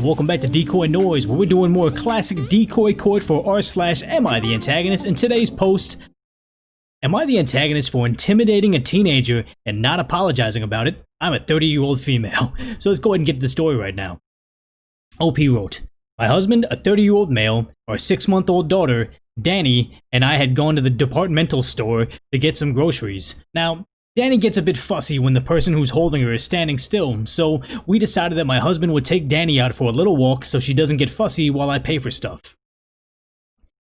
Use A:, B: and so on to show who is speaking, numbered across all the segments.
A: welcome back to DecoyNoise, where we're doing more classic Decoy Court for r/Am I the Antagonist? In today's post, am I the antagonist for intimidating a teenager and not apologizing about it? I'm a 30-year-old female. So let's go ahead and get to the story right now. OP wrote, my husband, a 30-year-old male, our 6-month-old daughter, Danny, and I had gone to the departmental store to get some groceries. Now, Danny gets a bit fussy when the person who's holding her is standing still, so we decided that my husband would take Danny out for a little walk so she doesn't get fussy while I pay for stuff.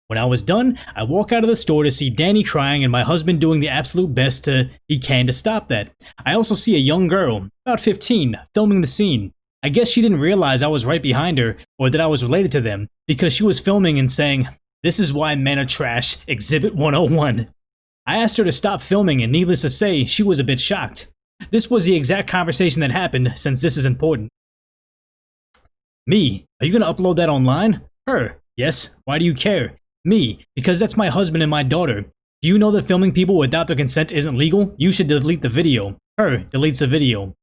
A: When I was done, I walk out of the store to see Danny crying and my husband doing the absolute best he can to stop that. I also see a young girl, about 15, filming the scene. I guess she didn't realize I was right behind her or that I was related to them because she was filming and saying, "This is why men are trash, Exhibit 101. I asked her to stop filming and needless to say, she was a bit shocked. This was the exact conversation that happened since this is important. Me, are you gonna upload that online? Her, yes, why do you care? Me, because that's my husband and my daughter. Do you know that filming people without their consent isn't legal? You should delete the video. Her deletes the video.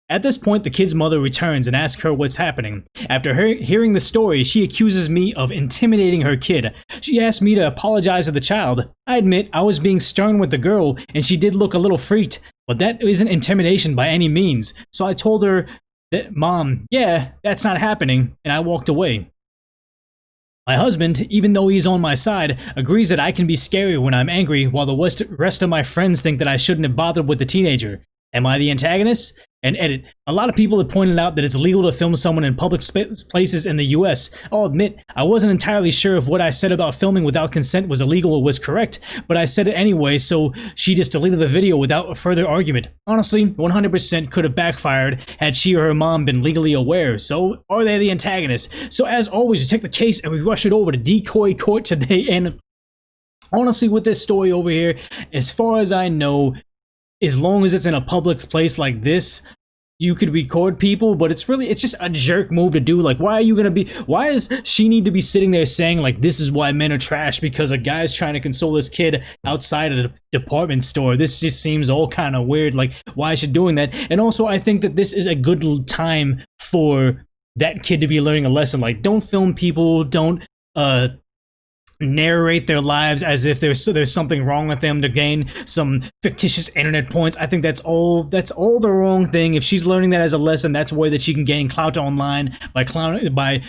A: At this point, the kid's mother returns and asks her what's happening. After hearing the story, she accuses me of intimidating her kid. She asked me to apologize to the child. I admit I was being stern with the girl and she did look a little freaked, but that isn't intimidation by any means. So I told her that, Mom, yeah, that's not happening, and I walked away. My husband, even though he's on my side, agrees that I can be scary when I'm angry while the rest of my friends think that I shouldn't have bothered with the teenager. Am I the antagonist? And edit. A lot of people have pointed out that it's illegal to film someone in public places in the US. I'll admit, I wasn't entirely sure if what I said about filming without consent was illegal or was correct, but I said it anyway, so she just deleted the video without a further argument. Honestly, 100% could have backfired had she or her mom been legally aware, so are they the antagonist? So as always, we take the case and we rush it over to Decoy Court today, and honestly with this story over here, as far as I know, as long as it's in a public place like this, you could record people, but it's just a jerk move to do. Like, why does she need to be sitting there saying, like, this is why men are trash because a guy's trying to console this kid outside of the department store? This just seems all kind of weird. Like, why is she doing that? And also, I think that this is a good time for that kid to be learning a lesson. Like, don't film people, don't, narrate their lives as if there's something wrong with them to gain some fictitious internet points. I think that's all the wrong thing. If she's learning that as a lesson, that's a way that she can gain clout online by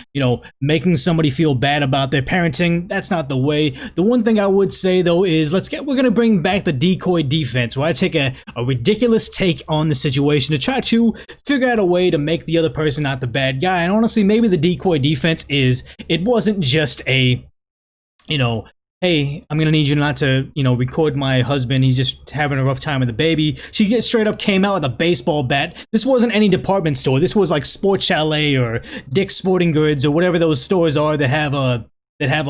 A: making somebody feel bad about their parenting. That's not the way. The one thing I would say though is we're gonna bring back the decoy defense, where I take a ridiculous take on the situation to try to figure out a way to make the other person not the bad guy. And honestly, maybe the decoy defense is, it wasn't just a, hey, I'm gonna need you not to, record my husband, he's just having a rough time with the baby. She straight up came out with a baseball bat. This wasn't any department store. This was like Sports Chalet or Dick's Sporting Goods or whatever those stores are that have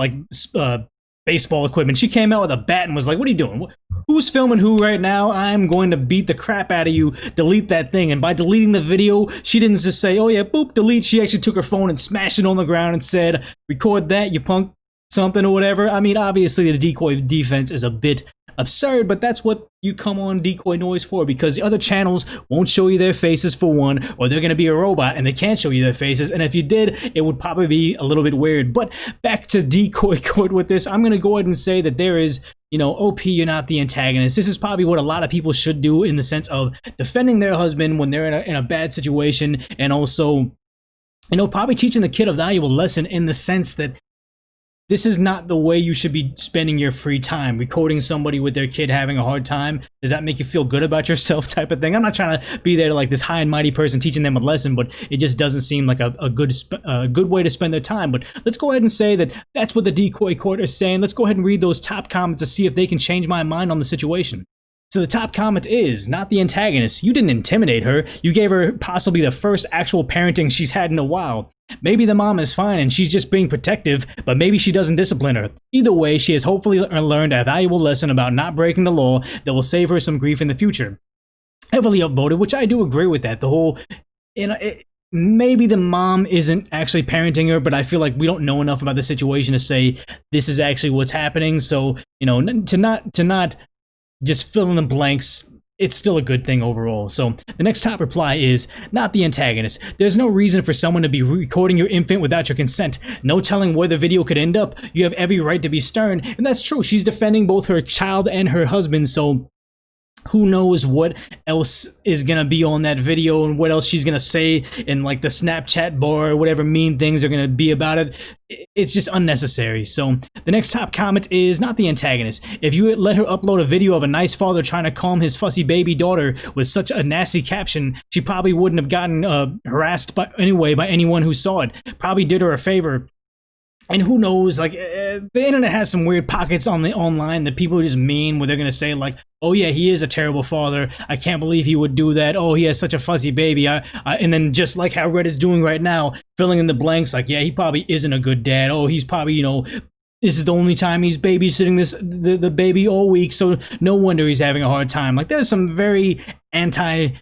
A: baseball equipment. She came out with a bat and was like, what are you doing? Who's filming who right now? I'm going to beat the crap out of you. Delete that thing. And by deleting the video, she didn't just say, oh yeah, boop, delete. She actually took her phone and smashed it on the ground and said, record that, you punk, something or whatever. I mean, obviously the decoy defense is a bit absurd, but that's what you come on DecoyNoise for, because the other channels won't show you their faces for one, or they're gonna be a robot and they can't show you their faces, and if you did, it would probably be a little bit weird. But back to Decoy Court with this, I'm gonna go ahead and say that there is, OP, you're not the antagonist. This is probably what a lot of people should do in the sense of defending their husband when they're in a bad situation, and also, probably teaching the kid a valuable lesson in the sense that this is not the way you should be spending your free time. Recording somebody with their kid having a hard time, does that make you feel good about yourself type of thing? I'm not trying to be there like this high and mighty person teaching them a lesson, but it just doesn't seem like a good way to spend their time. But let's go ahead and say that that's what the Decoy Court is saying. Let's go ahead and read those top comments to see if they can change my mind on the situation. So the top comment is, not the antagonist. You didn't intimidate her. You gave her possibly the first actual parenting she's had in a while. Maybe the mom is fine and she's just being protective, but maybe she doesn't discipline her. Either way, she has hopefully learned a valuable lesson about not breaking the law that will save her some grief in the future. Heavily upvoted, which I do agree with that. The whole, maybe the mom isn't actually parenting her, but I feel like we don't know enough about the situation to say this is actually what's happening. So, to not just fill in the blanks it's still a good thing overall. So the next top reply is not the antagonist. There's no reason for someone to be recording your infant without your consent. No telling where the video could end up. You have every right to be stern, and that's true. She's defending both her child and her husband, so who knows what else is gonna be on that video and what else she's gonna say in like the Snapchat bar or whatever mean things are gonna be about it. It's just unnecessary. So the next top comment is not the antagonist. If you let her upload a video of a nice father trying to calm his fussy baby daughter with such a nasty caption, she probably wouldn't have gotten harassed by anyone who saw it. Probably did her a favor. And who knows, like, the internet has some weird pockets on the online that people are just mean, where they're gonna say like, oh yeah, he is a terrible father, I can't believe he would do that, oh he has such a fuzzy baby, and then just like how Reddit's doing right now, filling in the blanks like, yeah, he probably isn't a good dad, oh he's probably, you know, this is the only time he's babysitting the baby all week, so no wonder he's having a hard time. Like, there's some very anti-people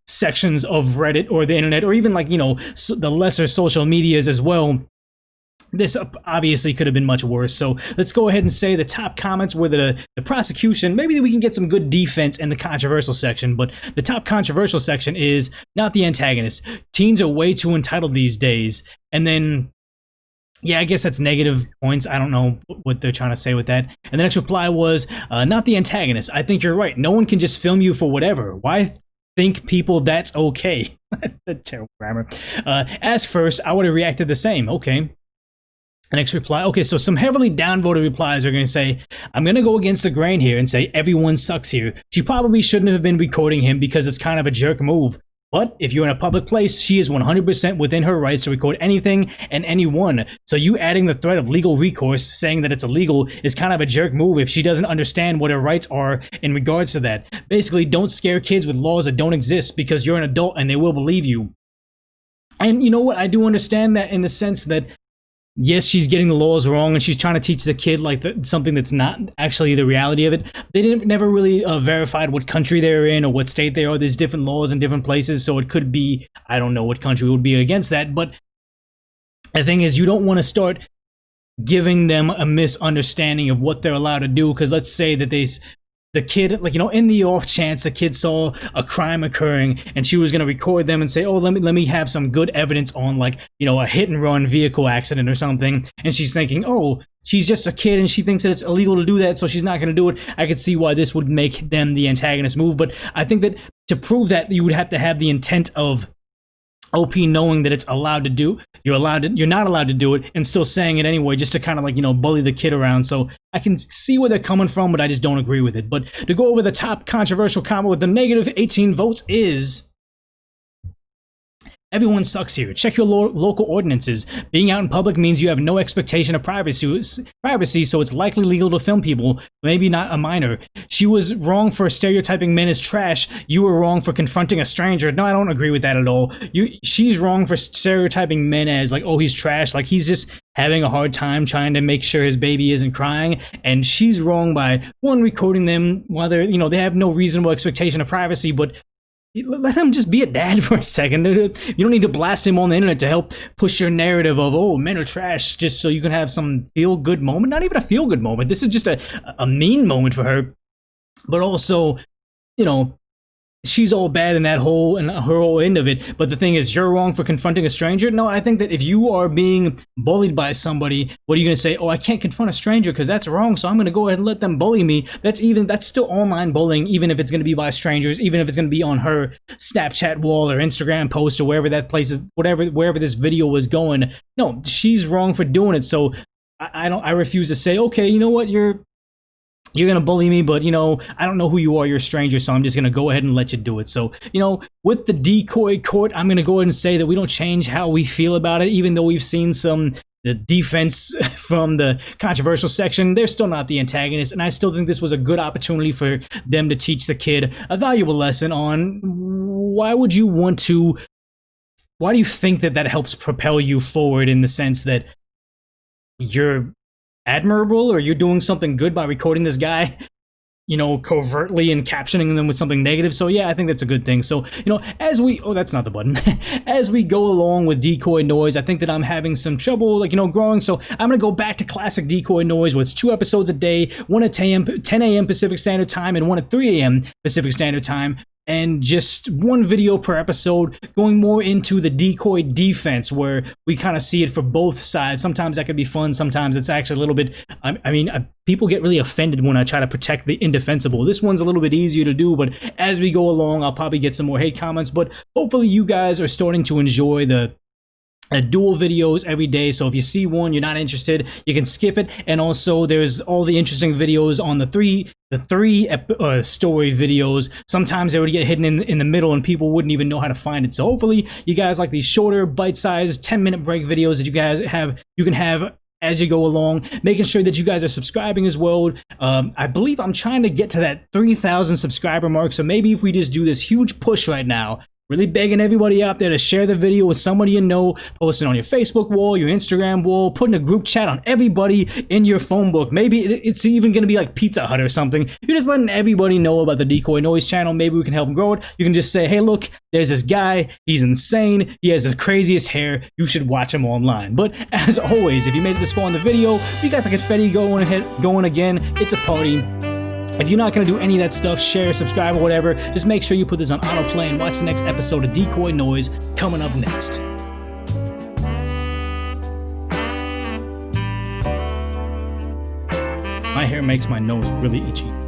A: sections of Reddit or the internet, or even like, you know, the lesser social medias as well. This obviously could have been much worse. So let's go ahead and say the top comments were the prosecution. Maybe we can get some good defense in the controversial section, but the top controversial section is not the antagonist. Teens are way too entitled these days. And then, yeah, I guess that's negative points. I don't know what they're trying to say with that. And the next reply was not the antagonist. I think you're right. No one can just film you for whatever. Why think people that's okay? That's terrible grammar. Ask first. I would have reacted the same. Okay. Next reply. Okay, so some heavily downvoted replies are going to say, I'm going to go against the grain here and say everyone sucks here. She probably shouldn't have been recording him because it's kind of a jerk move. But if you're in a public place, she is 100% within her rights to record anything and anyone. So you adding the threat of legal recourse, saying that it's illegal, is kind of a jerk move if she doesn't understand what her rights are in regards to that. Basically, don't scare kids with laws that don't exist because you're an adult and they will believe you. And you know what? I do understand that in the sense that yes, she's getting the laws wrong and she's trying to teach the kid like something that's not actually the reality of it. They never really verified what country they're in or what state they are. There's different laws in different places, so it could be, I don't know what country would be against that. But the thing is, you don't want to start giving them a misunderstanding of what they're allowed to do, because let's say that the kid, like, you know, in the off chance the kid saw a crime occurring and she was going to record them and say, oh, let me have some good evidence on, like, you know, a hit and run vehicle accident or something, and she's thinking, oh, she's just a kid and she thinks that it's illegal to do that, so she's not going to do it. I could see why this would make them the antagonist move, but I think that to prove that, you would have to have the intent of OP knowing that it's allowed to do, you're not allowed to do it, and still saying it anyway, just to kind of like, you know, bully the kid around. So I can see where they're coming from, but I just don't agree with it. But to go over the top controversial comment with the negative 18 votes is, everyone sucks here. Check your local ordinances. Being out in public means you have no expectation of privacy, so it's likely legal to film people, maybe not a minor. She was wrong for stereotyping men as trash. You were wrong for confronting a stranger. No, I don't agree with that at all. She's wrong for stereotyping men as like, oh, he's trash. Like, he's just having a hard time trying to make sure his baby isn't crying. And she's wrong by, one, recording them while they're, you know, they have no reasonable expectation of privacy, but let him just be a dad for a second. You don't need to blast him on the internet to help push your narrative of, oh, men are trash, just so you can have some feel-good moment. Not even a feel-good moment. This is just a mean moment for her. But also, you know, she's all bad in that whole, and her whole end of it. But the thing is, you're wrong for confronting a stranger. No, I think that if you are being bullied by somebody, what are you going to say? Oh, I can't confront a stranger because that's wrong, so I'm going to go ahead and let them bully me. That's still online bullying, even if it's going to be by strangers, even if it's going to be on her Snapchat wall or Instagram post or wherever that place is, wherever this video was going. No, she's wrong for doing it. So I refuse to say, okay, you know what, you're gonna bully me, but, you know, I don't know who you are, you're a stranger, so I'm just gonna go ahead and let you do it. So, you know, with the Decoy Court, I'm gonna go ahead and say that we don't change how we feel about it, even though we've seen the defense from the controversial section. They're still not the antagonist, and I still think this was a good opportunity for them to teach the kid a valuable lesson on why do you think that helps propel you forward, in the sense that you're admirable or you're doing something good by recording this guy. you know, covertly and captioning them with something negative. So yeah, I think that's a good thing. So, you know, as we, oh, that's not the button. As we go along with DecoyNoise, I think that I'm having some trouble, like, you know, growing. So I'm going to go back to classic DecoyNoise, where it's 2 episodes a day, one at 10 a.m. Pacific Standard Time and one at 3 a.m. Pacific Standard Time. And just one video per episode, going more into the decoy defense, where we kind of see it for both sides. Sometimes that could be fun, sometimes it's actually a little bit, I mean, people get really offended when I try to protect the indefensible. This one's a little bit easier to do, but as we go along, I'll probably get some more hate comments, but hopefully you guys are starting to enjoy the dual videos every day. So if you see one you're not interested, you can skip it. And also there's all the interesting videos on the three story videos. Sometimes they would get hidden in the middle and people wouldn't even know how to find it. So hopefully you guys like these shorter bite-sized 10-minute break videos that you can have as you go along, making sure that you guys are subscribing as well. I believe I'm trying to get to that 3,000 subscriber mark. So maybe if we just do this huge push right now, really begging everybody out there to share the video with somebody you know, post it on your Facebook wall, your Instagram wall, put in a group chat on everybody in your phone book. Maybe it's even going to be like Pizza Hut or something. You're just letting everybody know about the DecoyNoise channel. Maybe we can help grow it. You can just say, hey, look, there's this guy. He's insane. He has the craziest hair. You should watch him online. But as always, if you made it this far in the video, we got the confetti going again. It's a party. If you're not going to do any of that stuff, share, subscribe, or whatever, just make sure you put this on autoplay and watch the next episode of DecoyNoise coming up next. My hair makes my nose really itchy.